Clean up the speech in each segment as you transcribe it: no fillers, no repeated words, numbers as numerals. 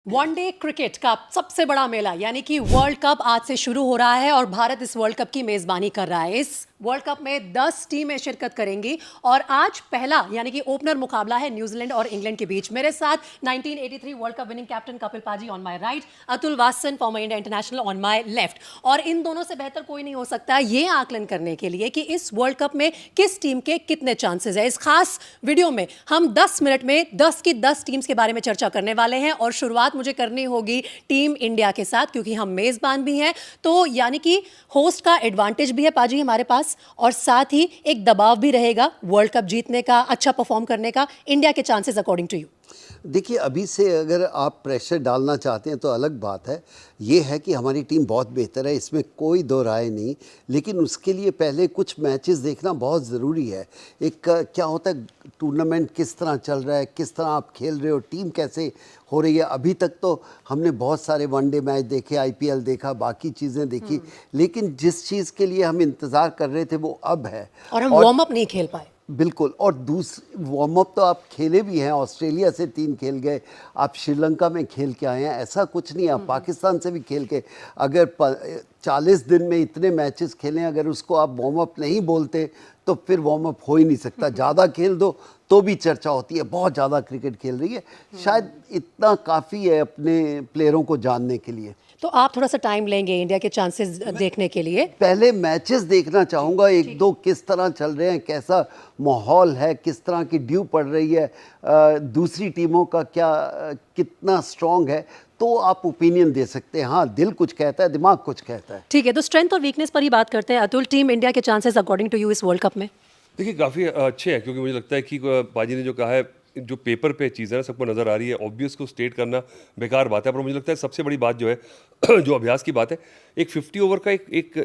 One day cricket का सबसे बड़ा मेला यानी कि वर्ल्ड कप आज से शुरू हो रहा है और भारत इस वर्ल्ड कप की मेजबानी कर रहा है। इस वर्ल्ड कप में 10 टीमें शिरकत करेंगी और आज पहला यानी कि ओपनर मुकाबला है न्यूजीलैंड और इंग्लैंड के बीच। मेरे साथ 1983 world cup winning captain Kapil paaji on my right, Atul Wasan former India international on my left. और इन दोनों से बेहतर कोई नहीं हो सकता ये आकलन करने के लिए कि इस वर्ल्ड कप में किस टीम के कितने चांसेस है। इस खास वीडियो में हम 10 मिनट में 10 की 10 टीम्स के बारे में चर्चा करने वाले हैं और शुरुआत मुझे करनी होगी टीम इंडिया के साथ क्योंकि हम मेजबान भी हैं, तो यानी कि होस्ट का एडवांटेज भी है पाजी हमारे पास और साथ ही एक दबाव भी रहेगा वर्ल्ड कप जीतने का, अच्छा परफॉर्म करने का। इंडिया के चांसेस अकॉर्डिंग टू यू? देखिए, अभी से अगर आप प्रेशर डालना चाहते हैं तो अलग बात है। ये है कि हमारी टीम बहुत बेहतर है, इसमें कोई दो राय नहीं, लेकिन उसके लिए पहले कुछ मैचेस देखना बहुत ज़रूरी है। एक क्या होता है, टूर्नामेंट किस तरह चल रहा है, किस तरह आप खेल रहे हो, टीम कैसे हो रही है। अभी तक तो हमने बहुत सारे वनडे मैच देखे, आईपीएल देखा, बाकी चीज़ें देखी, लेकिन जिस चीज़ के लिए हम इंतज़ार कर रहे थे वो अब है और हम वार्म अप नहीं खेल पाए। बिल्कुल। और दूसरी वार्म अप तो आप खेले भी हैं, ऑस्ट्रेलिया से 3 खेल गए, आप श्रीलंका में खेल के आए हैं, ऐसा कुछ नहीं। आप पाकिस्तान से भी खेल के, अगर 40 दिन में इतने मैचेस खेलें, अगर उसको आप वार्म अप नहीं बोलते तो फिर वार्म अप हो ही नहीं सकता। ज़्यादा खेल दो तो भी चर्चा होती है, बहुत ज़्यादा क्रिकेट खेल रही है, शायद इतना काफ़ी है अपने प्लेयरों को जानने के लिए। तो आप थोड़ा सा टाइम लेंगे इंडिया के चांसेस देखने के लिए? पहले मैचेस देखना चाहूँगा, एक दो किस तरह चल रहे हैं, कैसा माहौल है, किस तरह की ड्यू पड़ रही है, दूसरी टीमों का क्या कितना स्ट्रॉन्ग है, तो आप ओपिनियन दे सकते हैं। हाँ, दिल कुछ कहता है, दिमाग कुछ कहता है। ठीक है, तो स्ट्रेंथ और वीकनेस पर ही बात करते हैं। अतुल, टीम इंडिया के चांसेस अकॉर्डिंग टू यू इस वर्ल्ड कप में? देखिए, काफ़ी अच्छे हैं क्योंकि मुझे लगता है कि पाजी ने जो कहा है, जो पेपर पे चीज़ है ना सबको नज़र आ रही है, ऑब्वियस को स्टेट करना बेकार बात है, पर मुझे लगता है सबसे बड़ी बात जो है जो अभ्यास की बात है, एक 50 ओवर का एक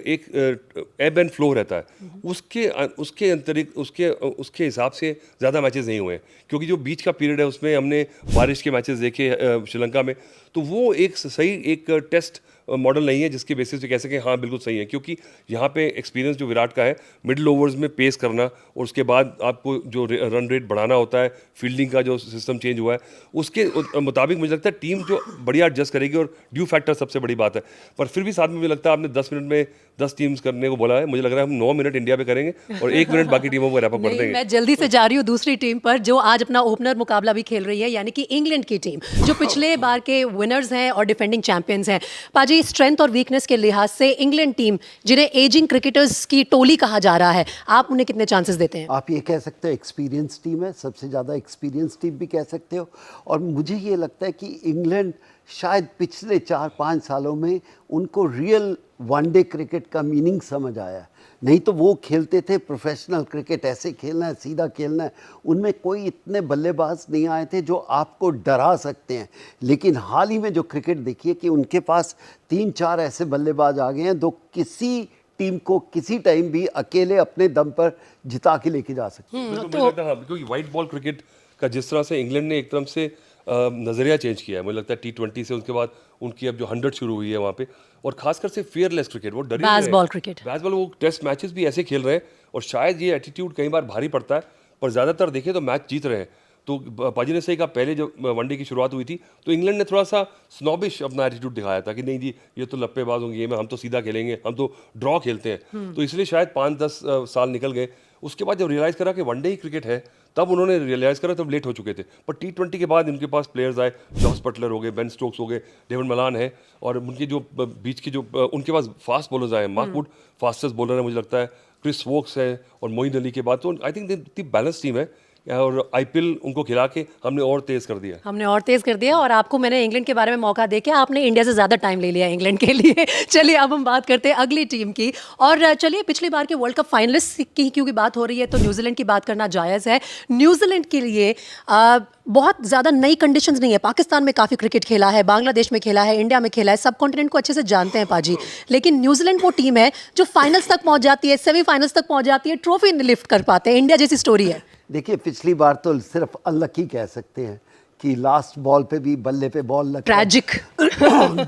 एब एंड फ्लो रहता है, उसके अंतरिक्ष उसके हिसाब से ज़्यादा मैचेस नहीं हुए हैं क्योंकि जो बीच का पीरियड है उसमें हमने बारिश के मैचेस देखे श्रीलंका में, तो वो एक सही एक टेस्ट मॉडल नहीं है जिसके बेसिस पे कह सकें हाँ बिल्कुल सही है। क्योंकि यहाँ पे एक्सपीरियंस जो विराट का है, मिडिल ओवर्स में पेस करना और उसके बाद आपको जो रन रेट बढ़ाना होता है, फील्डिंग का जो सिस्टम चेंज हुआ है उसके मुताबिक मुझे लगता है टीम जो बढ़िया एडजस्ट करेगी और ड्यू फैक्टर सबसे बड़ी बात है। पर फिर भी साथ में मुझे लगता है आपने 10 मिनट में 10 टीम्स करने को बोला है, मुझे लग रहा है हम 9 मिनट इंडिया पे करेंगे और 1 मिनट बाकी टीमों को रैप अप कर देंगे। मैं जल्दी से जा रही हूँ दूसरी टीम पर जो आज अपना ओपनर मुकाबला भी खेल रही है, यानी कि इंग्लैंड की टीम जो पिछले बार के विनर्स हैं और डिफेंडिंग चैंपियंस हैं। पाजी, स्ट्रेंथ और वीकनेस के लिहाज से इंग्लैंड टीम जिन्हें एजिंग क्रिकेटर्स की टोली कहा जा रहा है, आप उन्हें कितने चांसेस देते हैं? आप ये कह सकते हो एक्सपीरियंस टीम है, सबसे ज़्यादा एक्सपीरियंस टीम भी कह सकते हो। और मुझे ये लगता है कि इंग्लैंड शायद पिछले 4-5 सालों में उनको रियल वनडे क्रिकेट का मीनिंग समझ आया। नहीं तो वो खेलते थे प्रोफेशनल क्रिकेट, ऐसे खेलना है, सीधा खेलना है, उनमें कोई इतने बल्लेबाज नहीं आए थे जो आपको डरा सकते हैं। लेकिन हाल ही में जो क्रिकेट देखिए कि उनके पास 3-4 ऐसे बल्लेबाज आ गए हैं जो किसी टीम को किसी टाइम भी अकेले अपने दम पर जिता के लेके जा सकते हैं। तो क्योंकि वाइट बॉल क्रिकेट का जिस तरह से इंग्लैंड ने एक तरफ से नज़रिया चेंज किया है, मुझे लगता है T20 से उसके बाद उनकी अब जो 100 शुरू हुई है वहाँ पे, और खासकर से फियरलेस क्रिकेट, वो डर बेसबॉल क्रिकेट, बेसबॉल, वो टेस्ट मैचेस भी ऐसे खेल रहे हैं और शायद ये एटीट्यूड कई बार भारी पड़ता है, पर ज़्यादातर देखें तो मैच जीत रहे हैं। तो पाजी ने सही कहा, पहले जब वनडे की शुरुआत हुई थी तो इंग्लैंड ने थोड़ा सा स्नॉबिश अपना एटीट्यूड दिखाया था कि नहीं जी ये तो लप्पेबाज होंगे, गेम है, हम तो सीधा खेलेंगे, हम तो ड्रॉ खेलते हैं। तो इसलिए शायद 5-10 साल निकल गए। उसके बाद जब रियलाइज़ करा कि वनडे ही क्रिकेट है, तब उन्होंने रियलाइज़ करा, तब लेट हो चुके थे। पर T20 के बाद इनके पास प्लेयर्स आए, जॉस बटलर हो गए, बेन स्टोक्स हो गए, डेविड मलान है, और उनके जो बीच के जो उनके पास फास्ट बॉलर्स आए, मार्क वुड फास्टेस्ट बॉलर है मुझे लगता है, क्रिस वोक्स है और मोइन अली के बाद, तो I think the balance team है और आईपीएल उनको खिला के हमने और तेज कर दिया। और आपको मैंने इंग्लैंड के बारे में मौका देके आपने इंडिया से ज़्यादा टाइम ले लिया इंग्लैंड के लिए। चलिए अब हम बात करते हैं अगली टीम की। और चलिए पिछली बार के वर्ल्ड कप फाइनलिस्ट की क्योंकि बात हो रही है तो न्यूजीलैंड की बात करना जायज़ है। न्यूजीलैंड के लिए बहुत ज़्यादा नई कंडीशंस नहीं है। पाकिस्तान में काफ़ी क्रिकेट खेला है, बांग्लादेश में खेला है, इंडिया में खेला है, सब कॉन्टिनेंट को अच्छे से जानते हैं पाजी। लेकिन न्यूजीलैंड वो टीम है जो फाइनल्स तक पहुंच जाती है, सेमीफाइनल्स तक पहुंच जाती है, ट्रॉफी लिफ्ट कर पाते हैं। इंडिया जैसी स्टोरी है। देखिए, पिछली बार तो सिर्फ अनलकी कह सकते हैं कि लास्ट बॉल पे भी बल्ले पे बॉल लग ट्रैजिक।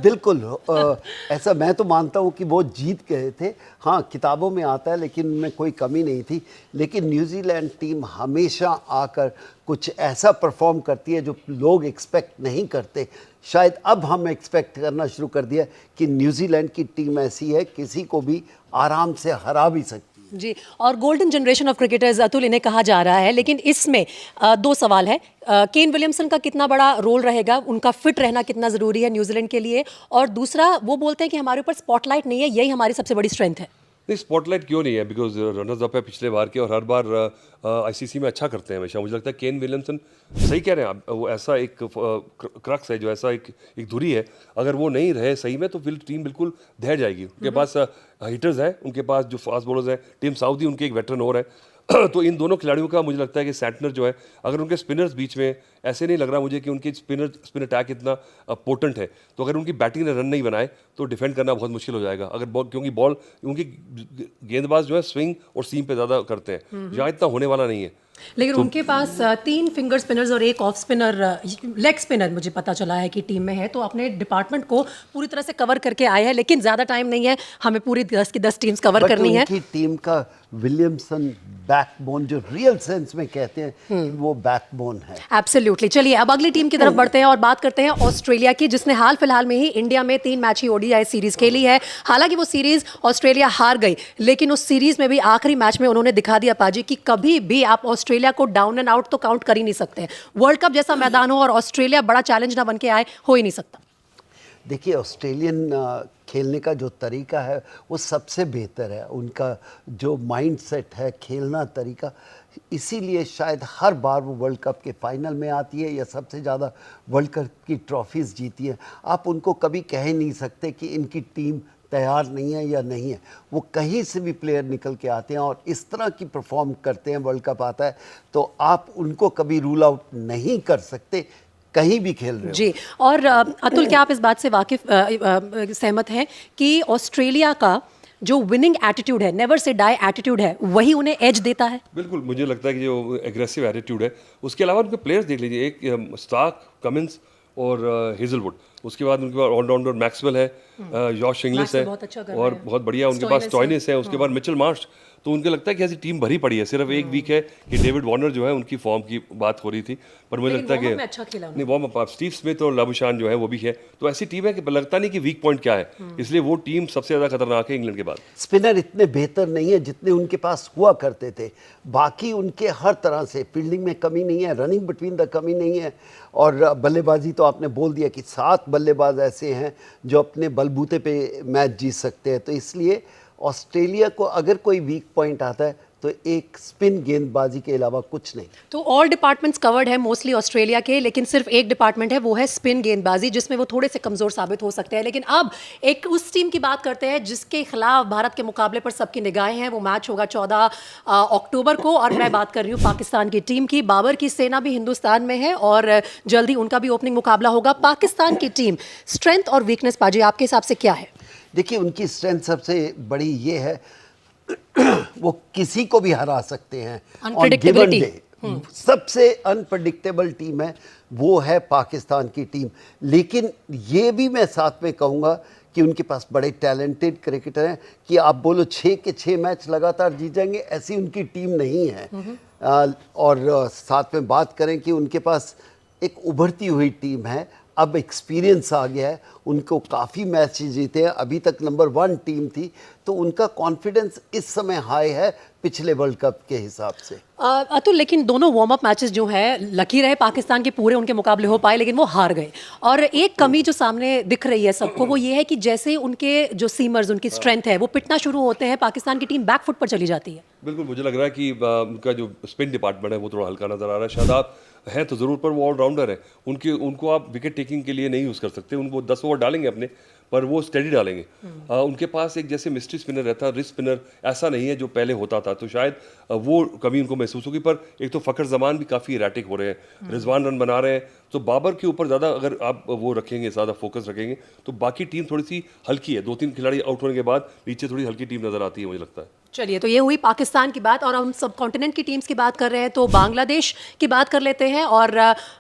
बिल्कुल ऐसा मैं तो मानता हूँ कि वो जीत गए थे। हाँ, किताबों में आता है लेकिन उनमें कोई कमी नहीं थी। लेकिन न्यूजीलैंड टीम हमेशा आकर कुछ ऐसा परफॉर्म करती है जो लोग एक्सपेक्ट नहीं करते। शायद अब हम एक्सपेक्ट करना शुरू कर दिया कि न्यूजीलैंड की टीम ऐसी है, किसी को भी आराम से हरा भी सकती है। जी, और golden generation of cricketers Atul इन्हें कहा जा रहा है, लेकिन इसमें दो सवाल है। केन विलियमसन का कितना बड़ा रोल रहेगा, उनका फिट रहना कितना ज़रूरी है न्यूजीलैंड के लिए, और दूसरा वो बोलते हैं कि हमारे ऊपर स्पॉटलाइट नहीं है, यही हमारी सबसे बड़ी स्ट्रेंथ है। नहीं, स्पॉटलाइट क्यों नहीं है, बिकॉज रनर्स अप है पिछले बार के और हर बार आईसीसी में अच्छा करते हैं हमेशा। मुझे लगता है केन विलियमसन सही कह रहे हैं आप, वो ऐसा एक क्रक्स है, जो ऐसा एक धुरी है, अगर वो नहीं रहे सही में तो फिर टीम बिल्कुल ढह जाएगी। उनके पास हिटर्स हैं, उनके पास जो फास्ट बॉलर्स हैं, टीम साउदी उनके एक वेटरन और है तो इन दोनों खिलाड़ियों का मुझे लगता है कि सैंटनर जो है, अगर उनके स्पिनर्स बीच में, ऐसे नहीं लग रहा मुझे कि उनकी स्पिन अटैक इतना पोटेंट है, तो अगर उनकी बैटिंग ने रन नहीं बनाए तो डिफेंड करना बहुत मुश्किल हो जाएगा। अगर बॉल, क्योंकि बॉल उनकी गेंदबाज जो है स्विंग और सीम पे ज़्यादा करते हैं, यहाँ इतना होने वाला नहीं है। लेकिन उनके पास 3 फिंगर स्पिनर्स और एक ऑफ स्पिनर, लेग स्पिनर मुझे पता चला है कि टीम में है, तो अपने डिपार्टमेंट को पूरी तरह से कवर करके आए हैं। लेकिन ज़्यादा टाइम नहीं है, हमें पूरी 10 की 10 टीम्स कवर करनी है। उनकी टीम का विलियमसन बैकबोन, जो रियल सेंस में कहते हैं वो बैकबोन है। एब्सोल्युटली। चलिए अब अगली टीम की तरफ बढ़ते हैं और बात करते हैं ऑस्ट्रेलिया की, जिसने हाल फिलहाल में ही इंडिया में 3 मैची ओडीआई सीरीज खेली है। हालांकि वो सीरीज ऑस्ट्रेलिया हार गई, लेकिन उस सीरीज में भी आखिरी मैच में उन्होंने दिखा दिया पाजी कि कभी भी आप ऑस्ट्रेलिया को डाउन एंड आउट तो काउंट कर ही नहीं सकते। वर्ल्ड कप जैसा मैदान हो और ऑस्ट्रेलिया बड़ा चैलेंज ना बन के आए, हो ही नहीं सकता। देखिए, ऑस्ट्रेलियन खेलने का जो तरीका है वो सबसे बेहतर है। उनका जो माइंडसेट है, खेलना तरीका, इसीलिए शायद हर बार वो वर्ल्ड कप के फाइनल में आती है या सबसे ज़्यादा वर्ल्ड कप की ट्रॉफीज़ जीती है। आप उनको कभी कह ही नहीं सकते कि इनकी टीम तैयार नहीं है या नहीं है। वो कहीं से भी प्लेयर निकल के आते हैं और इस तरह की परफॉर्म करते हैं, वर्ल्ड कप आता है तो आप उनको कभी रूल आउट नहीं कर सकते, कहीं भी खेल रहे हो। जी, और अतुल, क्या आप इस बात से सहमत हैं कि ऑस्ट्रेलिया का जो विनिंग एटीट्यूड है, नेवर से डाई एटीट्यूड है, वही उन्हें एज देता है? बिल्कुल, मुझे लगता है कि जो एग्रेसिव एटीट्यूड है, उसके अलावा उनके प्लेयर्स देख लीजिए, एक स्टार्क, कमिंस और हेजलवुड, उसके बाद उनके पास ऑलराउंडर मैक्सवेल है, जॉश इंग्लिश है, बहुत अच्छा कर रहा और है। बहुत बढ़िया उनके पास स्टॉइनिस है, उसके बाद मिचेल मार्श। तो उनको लगता है कि ऐसी टीम भरी पड़ी है। सिर्फ एक वीक है कि डेविड वार्नर जो है, उनकी फॉर्म की बात हो रही थी, पर मुझे लगता है कि अच्छा खेला नहीं, वार्म अप स्टीव स्मिथ और लाबुशान जो है वो भी है। तो ऐसी टीम है कि लगता नहीं कि वीक पॉइंट क्या है, इसलिए वो टीम सबसे ज़्यादा खतरनाक है इंग्लैंड के बाद। स्पिनर इतने बेहतर नहीं है जितने उनके पास हुआ करते थे। बाकी उनके हर तरह से फील्डिंग में कमी नहीं है, रनिंग बिटवीन द कमी नहीं है, और बल्लेबाजी तो आपने बोल दिया कि 7 बल्लेबाज ऐसे हैं जो अपने बलबूते पे मैच जीत सकते हैं। तो इसलिए ऑस्ट्रेलिया को अगर कोई वीक पॉइंट आता है तो एक स्पिन गेंदबाजी के अलावा कुछ नहीं। तो ऑल डिपार्टमेंट्स कवर्ड है मोस्टली ऑस्ट्रेलिया के, लेकिन सिर्फ एक डिपार्टमेंट है, वो है स्पिन गेंदबाजी, जिसमें वो थोड़े से कमजोर साबित हो सकते हैं। लेकिन अब एक उस टीम की बात करते हैं जिसके खिलाफ भारत के मुकाबले पर सबकी निगाहें हैं। वो मैच होगा 14 अक्टूबर को, और मैं बात कर रही हूँ पाकिस्तान की टीम की। बाबर की सेना भी हिंदुस्तान में है और जल्दी उनका भी ओपनिंग मुकाबला होगा। पाकिस्तान की टीम स्ट्रेंथ और वीकनेस पाजी आपके हिसाब से क्या है? देखिए, उनकी स्ट्रेंथ सबसे बड़ी ये है वो किसी को भी हरा सकते हैं ऑन गिवन डे। सबसे अनप्रडिक्टेबल टीम है वो है पाकिस्तान की टीम। लेकिन ये भी मैं साथ में कहूँगा कि उनके पास बड़े टैलेंटेड क्रिकेटर हैं कि आप बोलो 6 के 6 मैच लगातार जीत जाएंगे, ऐसी उनकी टीम नहीं है। और साथ में बात करें कि उनके पास एक उभरती हुई टीम है, अब एक्सपीरियंस आ गया है, उनको काफ़ी मैच जीते हैं, अभी तक नंबर 1 टीम थी, तो उनका कॉन्फिडेंस इस समय हाई है पिछले वर्ल्ड कप के हिसाब से। अतुल, लेकिन दोनों वार्म अप मैचेस जो हैं, लकी रहे पाकिस्तान के पूरे उनके मुकाबले हो पाए, लेकिन वो हार गए। और एक कमी जो सामने दिख रही है सबको, वो ये है कि जैसे उनके जो सीमर्स, उनकी स्ट्रेंथ है, वो पिटना शुरू होते हैं, पाकिस्तान की टीम बैकफुट पर चली जाती है। बिल्कुल, मुझे लग रहा है कि उनका जो स्पिन डिपार्टमेंट है वो थोड़ा हल्का नजर आ रहा है। शादाब है तो ज़रूर, पर वो ऑलराउंडर है, उनको आप विकेट टेकिंग के लिए नहीं यूज़ कर सकते। उनको 10 ओवर डालेंगे अपने, पर वो स्टेडी डालेंगे। उनके पास एक जैसे मिस्ट्री स्पिनर रहता है, रिस्ट स्पिनर ऐसा नहीं है जो पहले होता था, तो शायद वो कभी उनको महसूस होगी। पर एक तो फ़खर जमान भी काफ़ी इराटिक हो रहे हैं, रिजवान रन बना रहे हैं, तो बाबर के ऊपर ज़्यादा अगर आप वो रखेंगे, ज़्यादा फोकस रखेंगे, तो बाकी टीम थोड़ी सी हल्की है। 2-3 खिलाड़ी आउट होने के बाद नीचे थोड़ी हल्की टीम नज़र आती है, मुझे लगता है। चलिए, तो ये हुई पाकिस्तान की बात और हम सब कॉन्टिनेंट की टीम्स की बात कर रहे हैं तो बांग्लादेश की बात कर लेते हैं। और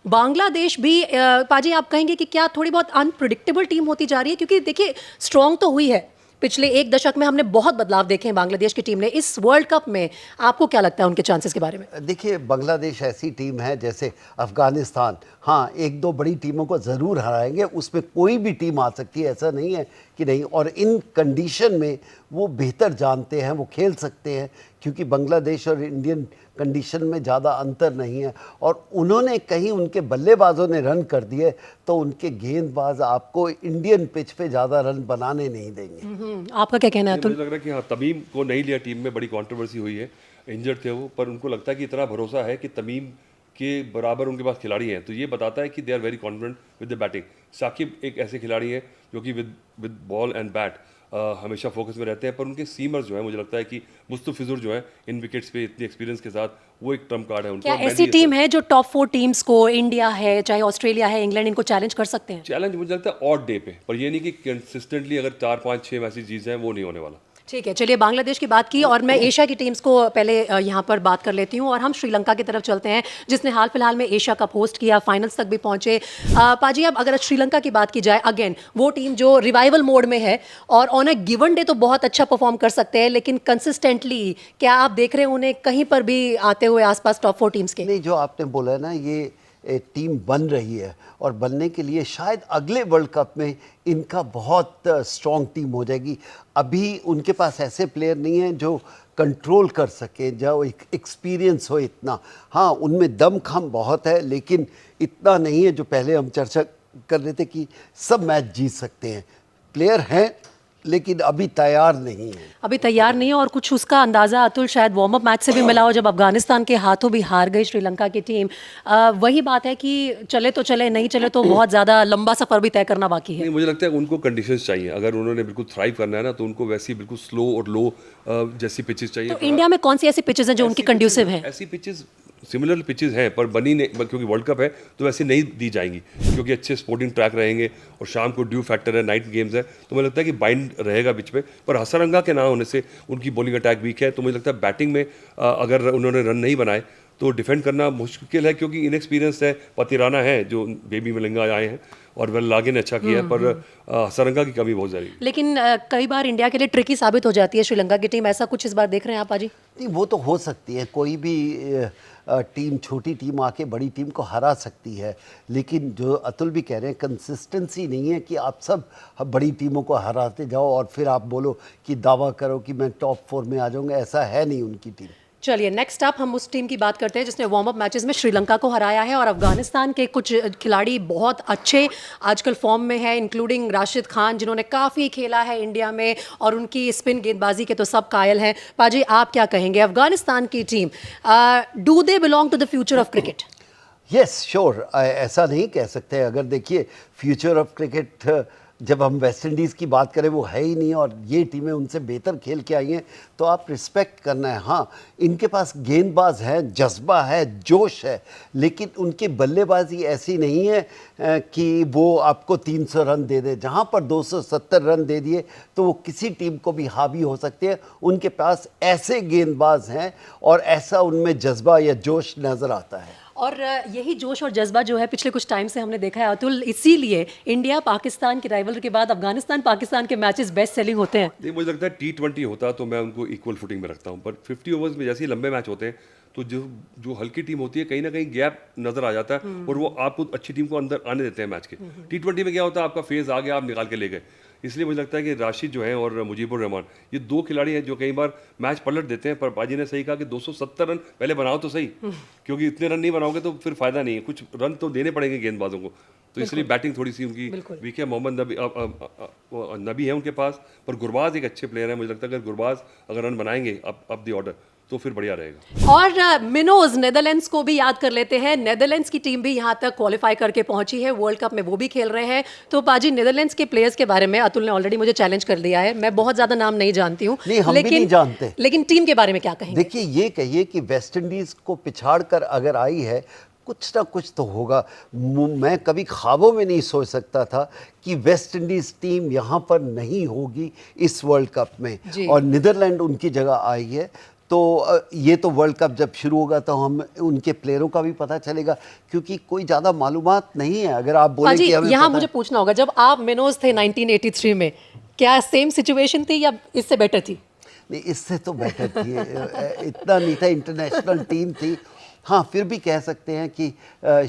बांग्लादेश भी पाजी आप कहेंगे कि क्या थोड़ी बहुत अनप्रिडिक्टेबल टीम होती जा रही है? क्योंकि देखिए स्ट्रॉन्ग तो हुई है, पिछले एक दशक में हमने बहुत बदलाव देखे हैं बांग्लादेश की टीम ने। इस वर्ल्ड कप में आपको क्या लगता है उनके चांसेस के बारे में? देखिए, बांग्लादेश ऐसी टीम है जैसे अफ़गानिस्तान, हाँ एक दो बड़ी टीमों को ज़रूर हराएंगे, उसमें कोई भी टीम आ सकती है, ऐसा नहीं है कि नहीं। और इन कंडीशन में वो बेहतर जानते हैं, वो खेल सकते हैं, क्योंकि बांग्लादेश और इंडियन कंडीशन में ज़्यादा अंतर नहीं है। और उन्होंने कहीं उनके बल्लेबाजों ने रन कर दिए तो उनके गेंदबाज आपको इंडियन पिच पे ज़्यादा रन बनाने नहीं देंगे। आपका क्या कहना है मुझे अतुल? लग रहा है कि हाँ, तमीम को नहीं लिया टीम में, बड़ी कंट्रोवर्सी हुई है, इंजर्ड थे वो, पर उनको लगता है कि इतना भरोसा है कि तमीम के बराबर उनके पास खिलाड़ी हैं, तो ये बताता है कि they are very confident with the batting. Shakib एक ऐसे खिलाड़ी हैं जो कि विद बॉल एंड बैट हमेशा फोकस में रहते हैं, पर उनके सीमर्स जो है, मुझे लगता है कि मुस्तफिजुर जो है इन विकेट्स पे इतनी एक्सपीरियंस के साथ, वो एक ट्रम्प कार्ड है उनको। क्या ऐसी टीम है जो टॉप 4 टीम्स को, इंडिया है चाहे ऑस्ट्रेलिया है इंग्लैंड, इनको चैलेंज कर सकते हैं? चैलेंज मुझे लगता है ऑड डे पे, पर ये नहीं कि कंसिस्टेंटली अगर 4-5-6 ऐसी चीज़ें हैं, वो नहीं होने वाला। ठीक है, चलिए बांग्लादेश की बात की और मैं एशिया की टीम्स को पहले यहाँ पर बात कर लेती हूँ और हम श्रीलंका की तरफ चलते हैं, जिसने हाल फिलहाल में एशिया कप होस्ट किया, फाइनल्स तक भी पहुंचे। पाजी अब अगर श्रीलंका की बात की जाए, अगेन वो टीम जो रिवाइवल मोड में है और ऑन अ गिवन डे तो बहुत अच्छा परफॉर्म कर सकते हैं, लेकिन कंसिस्टेंटली क्या आप देख रहे हैं उन्हें कहीं पर भी आते हुए आसपास टॉप 4 टीम्स के? नहीं, जो आपने बोला है ना, ये टीम बन रही है और बनने के लिए शायद अगले वर्ल्ड कप में इनका बहुत स्ट्रॉन्ग टीम हो जाएगी। अभी उनके पास ऐसे प्लेयर नहीं हैं जो कंट्रोल कर सके, जो एक एक्सपीरियंस हो इतना। हाँ, उनमें दमखम बहुत है, लेकिन इतना नहीं है जो पहले हम चर्चा कर रहे थे कि सब मैच जीत सकते हैं। प्लेयर हैं लेकिन अभी तैयार नहीं है। अभी तैयार नहीं है और कुछ उसका अंदाजा अतुल शायद वार्म अप मैच से भी मिला हो, जब अफगानिस्तान के हाथों भी हार गई श्रीलंका की टीम। वही बात है कि चले तो चले, नहीं चले तो बहुत ज़्यादा लंबा सफ़र भी तय करना बाकी है। नहीं, मुझे लगता है कि उनको कंडीशंस चाहिए, अगर उन्होंने बिल्कुल थ्राइव करना है ना, तो उनको वैसी बिल्कुल स्लो और लो जैसी पिचेस चाहिए। तो इंडिया में कौन सी ऐसी पिचेस हैं जो उनकी कंड्यूसिव हैं? ऐसी पिचेस सिमिलर पिचेस हैं, पर बनी नहीं, क्योंकि वर्ल्ड कप है तो वैसे नहीं दी जाएंगी, क्योंकि अच्छे स्पोर्टिंग ट्रैक रहेंगे और शाम को ड्यू फैक्टर है, नाइट गेम्स है, तो मुझे लगता है कि बाइंड रहेगा पिच पे। पर हसरंगा के ना होने से उनकी बॉलिंग अटैक वीक है, तो मुझे लगता है बैटिंग में अगर उन्होंने रन नहीं बनाए तो डिफेंड करना मुश्किल है, क्योंकि इनएक्सपीरियंस है। पतिराना है जो बेबी मलिंगा आए हैं और वेल्लागे ने अच्छा किया है, पर हसरंगा की कमी बहुत ज़्यादा है। लेकिन कई बार इंडिया के लिए ट्रिकी साबित हो जाती है श्रीलंका की टीम, ऐसा कुछ इस बार देख रहे हैं आप आजी? नहीं, वो तो हो सकती है, कोई भी टीम, छोटी टीम आके बड़ी टीम को हरा सकती है, लेकिन जो अतुल भी कह रहे हैं, कंसिस्टेंसी नहीं है कि आप सब बड़ी टीमों को हराते जाओ और फिर आप बोलो कि दावा करो कि मैं टॉप 4 में आ जाऊंगा, ऐसा है नहीं उनकी टीम। चलिए नेक्स्ट अप हम उस टीम की बात करते हैं जिसने वार्म अप मैचेस में श्रीलंका को हराया है और अफगानिस्तान के कुछ खिलाड़ी बहुत अच्छे आजकल फॉर्म में है, इंक्लूडिंग राशिद खान जिन्होंने काफ़ी खेला है इंडिया में और उनकी स्पिन गेंदबाजी के तो सब कायल हैं। पाजी आप क्या कहेंगे, अफगानिस्तान की team do they belong to the future of cricket? Yes sure, ऐसा नहीं कह सकते। अगर देखिए फ्यूचर ऑफ क्रिकेट जब हम वेस्ट इंडीज़ की बात करें वो है ही नहीं और ये टीमें उनसे बेहतर खेल के आई हैं, तो आप रिस्पेक्ट करना है। हाँ, इनके पास गेंदबाज है, जज्बा है, जोश है, लेकिन उनकी बल्लेबाजी ऐसी नहीं है कि वो आपको 300 रन दे दे। जहाँ पर 270 रन दे दिए तो वो किसी टीम को भी हावी हो सकते हैं। उनके पास ऐसे गेंदबाज हैं और ऐसा उनमें जज्बा या जोश नज़र आता है। और यही जोश और जज्बा जो है पिछले कुछ टाइम से हमने देखा है अतुल, इसीलिए इंडिया पाकिस्तान की राइवलरी के बाद अफगानिस्तान पाकिस्तान के मैचेस बेस्ट सेलिंग होते हैं। नहीं, मुझे लगता है T20 होता तो मैं उनको इक्वल फुटिंग में रखता हूँ, पर 50 ओवर्स में जैसे ही लंबे मैच होते हैं तो जो हल्की टीम होती है कहीं ना कहीं गैप नजर आ जाता है और वो आपको अच्छी टीम को अंदर आने देते हैं मैच के। T20 में क्या होता है, आपका फेज आ गया, आप निकाल के ले गए। इसलिए मुझे लगता है कि राशिद जो है और मुजीबुर रहमान, ये दो खिलाड़ी हैं जो कई बार मैच पलट देते हैं। पर बाजी ने सही कहा कि 270 रन पहले बनाओ तो सही, क्योंकि इतने रन नहीं बनाओगे तो फिर फायदा नहीं है, कुछ रन तो देने पड़ेंगे गेंदबाजों को। तो इसलिए बैटिंग थोड़ी सी उनकी वीक है। मोहम्मद नबी है उनके पास, पर गुरबाज एक अच्छे प्लेयर है। मुझे लगता है अगर गुरबाज अगर रन बनाएंगे अप द ऑर्डर तो फिर बढ़िया रहेगा। और मिनोज नेदरलैंड्स को भी याद कर लेते हैं, नेदरलैंड्स की टीम भी यहाँ तक क्वालिफाई करके पहुंची है, वर्ल्ड कप में वो भी खेल रहे हैं। तो पाजी नेदरलैंड्स के प्लेयर्स के बारे में अतुल ने ऑलरेडी मुझे चैलेंज कर दिया है, मैं बहुत ज्यादा नाम नहीं जानती हूँ, नहीं, हम भी नहीं जानते। लेकिन टीम के बारे में क्या कहेंगे? देखिए, ये कहिए कि वेस्ट इंडीज को पिछाड़ कर अगर आई है, कुछ ना कुछ तो होगा। मैं कभी ख्वाबों में नहीं सोच सकता था कि वेस्ट इंडीज़ टीम यहाँ पर नहीं होगी इस वर्ल्ड कप में, जी। और नीदरलैंड उनकी जगह आई है। तो ये तो वर्ल्ड कप जब शुरू होगा तो हम उनके प्लेयरों का भी पता चलेगा, क्योंकि कोई ज़्यादा मालूमात नहीं है। अगर आप बोले पाजी, कि हमें यहाँ पता मुझे है, पूछना होगा, जब आप मिनोज थे 1983 में, क्या सेम सिचुएशन थी या इससे बेटर थी? नहीं, इससे तो बेटर थी। इतना नहीं था, इंटरनेशनल टीम थी। हाँ, फिर भी कह सकते हैं कि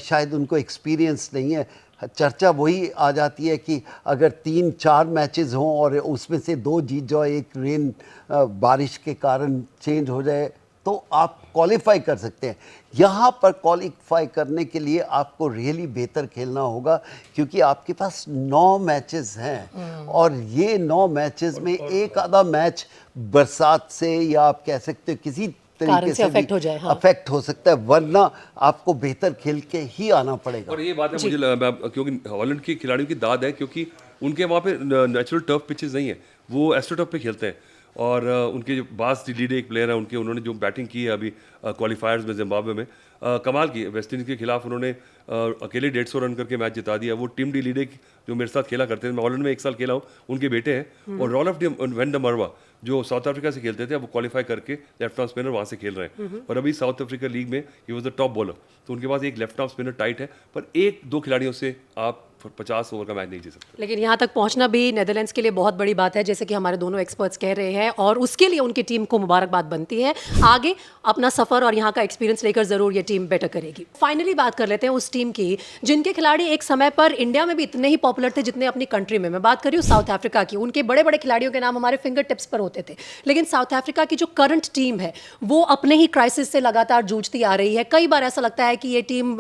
शायद उनको एक्सपीरियंस नहीं है। चर्चा वही आ जाती है कि अगर 3-4 मैचेस हों और उसमें से 2 जीत जाओ, एक रेन बारिश के कारण चेंज हो जाए, तो आप क्वालिफाई कर सकते हैं। यहाँ पर क्वालिफाई करने के लिए आपको रियली बेहतर खेलना होगा, क्योंकि आपके पास 9 मैचेस हैं, और ये 9 मैचेस में एक आधा मैच बरसात से या आप कह सकते हो किसी कारण तरीके से से affect हो जाए, हाँ। अफेक्ट हो सकता है, वरना आपको बेहतर खेल के ही आना पड़ेगा। और ये बात है, मुझे क्योंकि हॉलैंड के खिलाड़ियों की दाद है, क्योंकि उनके वहाँ पे नेचुरल टर्फ पिचेस नहीं है, वो एस्ट्रो टर्फ पे खेलते हैं। और उनके जो बास लीडे एक प्लेयर है उनके, उन्होंने जो बैटिंग की है अभी क्वालिफायर्स में जिम्बाब्वे में, कमाल की। वेस्ट इंडीज़ के खिलाफ उन्होंने अकेले 150 रन करके मैच जिता दिया। वो टिम डी लीडे जो मेरे साथ खेला करते थे, मैं हॉलैंड में 1 साल खेला हूँ, उनके बेटे हैं। और रॉल ऑफ वैन ड मरवा जो साउथ अफ्रीका से खेलते थे, वो क्वालिफाई करके लेफ्ट आर्म स्पिनर वहाँ से खेल रहे हैं। और अभी साउथ अफ्रीका लीग में he was the top bowler. तो उनके पास एक लेफ्ट आर्म स्पिनर टाइट है, पर 1-2 खिलाड़ियों से आप 50 ओवर का मैच नहीं जीत सकते। लेकिन यहाँ तक पहुँचना भी नेदरलैंड्स के लिए बहुत बड़ी बात है, जैसे कि हमारे दोनों एक्सपर्ट्स कह रहे हैं, और उसके लिए उनकी टीम को मुबारकबाद बनती है। आगे अपना सफ़र और यहाँ का एक्सपीरियंस लेकर ज़रूर ये टीम बेटर करेगी। फाइनली बात कर लेते हैं उस टीम की जिनके खिलाड़ी एक समय पर इंडिया में भी इतने ही पॉपुलर थे जितने अपनी कंट्री में। मैं बात कर रही हूँ साउथ अफ्रीका की। उनके बड़े बड़े खिलाड़ियों के नाम हमारे फिंगर टिप्स पर होते थे, लेकिन साउथ अफ्रीका की जो करंट टीम है वो अपने ही क्राइसिस से लगातार जूझती आ रही है। कई बार ऐसा लगता है कि ये टीम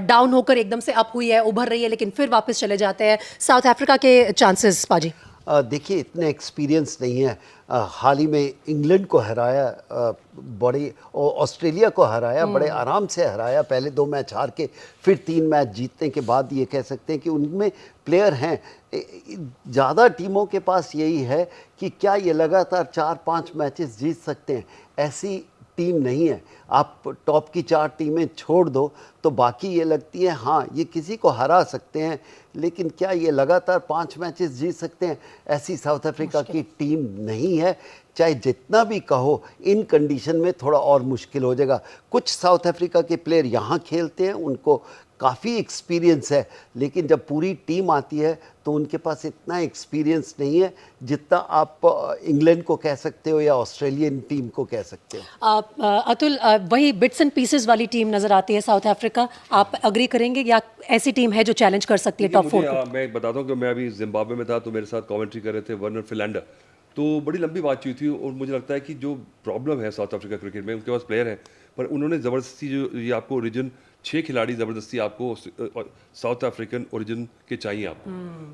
डाउन होकर एकदम से अप हुई है, उभर रही है, लेकिन फिर वापस चले जाते हैं। साउथ अफ्रीका के चांसेस पाजी? देखिए, इतने एक्सपीरियंस नहीं है। हाल ही में इंग्लैंड को हराया, बड़े ऑस्ट्रेलिया को हराया, बड़े आराम से हराया। पहले 2 मैच हार के फिर 3 मैच जीतने के बाद ये कह सकते हैं कि उनमें प्लेयर हैं। ज़्यादा टीमों के पास यही है कि क्या ये लगातार 4-5 मैचेस जीत सकते हैं, ऐसी टीम नहीं है। आप टॉप की 4 टीमें छोड़ दो तो बाकी ये लगती है हाँ ये किसी को हरा सकते हैं, लेकिन क्या ये लगातार 5 मैचेस जीत सकते हैं, ऐसी साउथ अफ्रीका की टीम नहीं है। चाहे जितना भी कहो, इन कंडीशन में थोड़ा और मुश्किल हो जाएगा। कुछ साउथ अफ्रीका के प्लेयर यहाँ खेलते हैं, उनको काफ़ी एक्सपीरियंस है, लेकिन जब पूरी टीम आती है तो उनके पास इतना एक्सपीरियंस नहीं है जितना आप इंग्लैंड को कह सकते हो या ऑस्ट्रेलियन टीम को कह सकते हो। अतुल, वही बिट्स एंड पीसेस वाली टीम नजर आती है साउथ अफ्रीका, आप अग्री करेंगे या ऐसी टीम है जो चैलेंज कर सकती है टॉप 4 को? मैं बताता हूँ कि मैं अभी जिम्बाब्वे में था, तो मेरे साथ कमेंट्री कर रहे थे वर्नर फिलैंडर। तो बड़ी लंबी बातचीत थी, और मुझे लगता है कि जो प्रॉब्लम है साउथ अफ्रीका क्रिकेट में, उनके पास प्लेयर हैं, पर उन्होंने ज़बरदस्ती जो ये आपको ओरिजिन 6 खिलाड़ी ज़बरदस्ती आपको साउथ अफ्रीकन ओरिजिन के चाहिए आपको।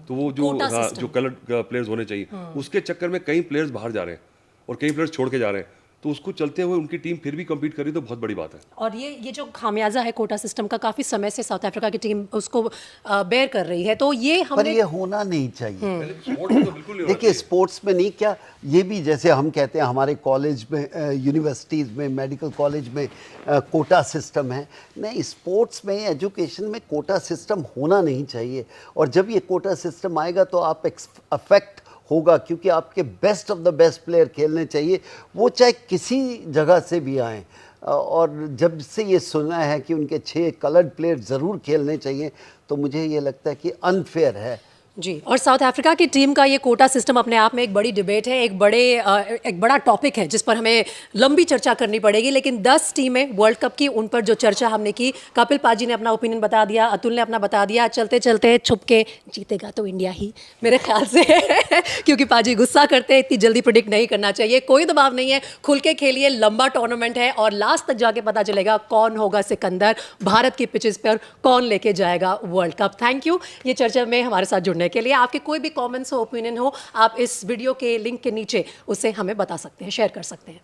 तो वो जो जो कलर प्लेयर्स होने चाहिए, उसके चक्कर में कई प्लेयर्स बाहर जा रहे हैं और कई प्लेयर्स छोड़ के जा रहे हैं। तो उसको चलते हुए उनकी टीम फिर भी कम्पीट कर रही, तो बहुत बड़ी बात है। और ये जो खामियाजा है कोटा सिस्टम का, काफ़ी समय से साउथ अफ्रीका की टीम उसको बेयर कर रही है, तो ये पर हमने ये होना नहीं चाहिए। स्पोर्ट्स में तो बिल्कुल नहीं होना देखिए, चाहिए। स्पोर्ट्स में नहीं, क्या ये भी जैसे हम कहते हैं हमारे कॉलेज में, यूनिवर्सिटीज़ में, मेडिकल कॉलेज में कोटा सिस्टम है। नहीं, स्पोर्ट्स में, एजुकेशन में कोटा सिस्टम होना नहीं चाहिए। और जब ये कोटा सिस्टम आएगा तो आप अफेक्ट होगा, क्योंकि आपके best of the best player खेलने चाहिए, वो चाहे किसी जगह से भी आएँ। और जब से ये सुना है कि उनके 6 कलर्ड प्लेयर ज़रूर खेलने चाहिए, तो मुझे ये लगता है कि अनफेयर है। जी। और साउथ अफ्रीका की टीम का ये कोटा सिस्टम अपने आप में एक बड़ी डिबेट है, एक बड़ा टॉपिक है जिस पर हमें लंबी चर्चा करनी पड़ेगी। लेकिन 10 टीमें वर्ल्ड कप की, उन पर जो चर्चा हमने की, कपिल पाजी ने अपना ओपिनियन बता दिया, अतुल ने अपना बता दिया। चलते चलते छुप के जीतेगा तो इंडिया ही, मेरे ख्याल से क्योंकि पाजी गुस्सा करते हैं, इतनी जल्दी प्रिडिक्ट नहीं करना चाहिए। कोई दबाव नहीं है, खुल के खेलिए, लंबा टूर्नामेंट है और लास्ट तक जाके पता चलेगा कौन होगा सिकंदर, भारत की पिचेस पर कौन लेके जाएगा वर्ल्ड कप। थैंक यू ये चर्चा में हमारे साथ जुड़ने के लिए। आपके कोई भी कमेंट्स हो, ओपिनियन हो, आप इस वीडियो के लिंक के नीचे उसे हमें बता सकते हैं, शेयर कर सकते हैं।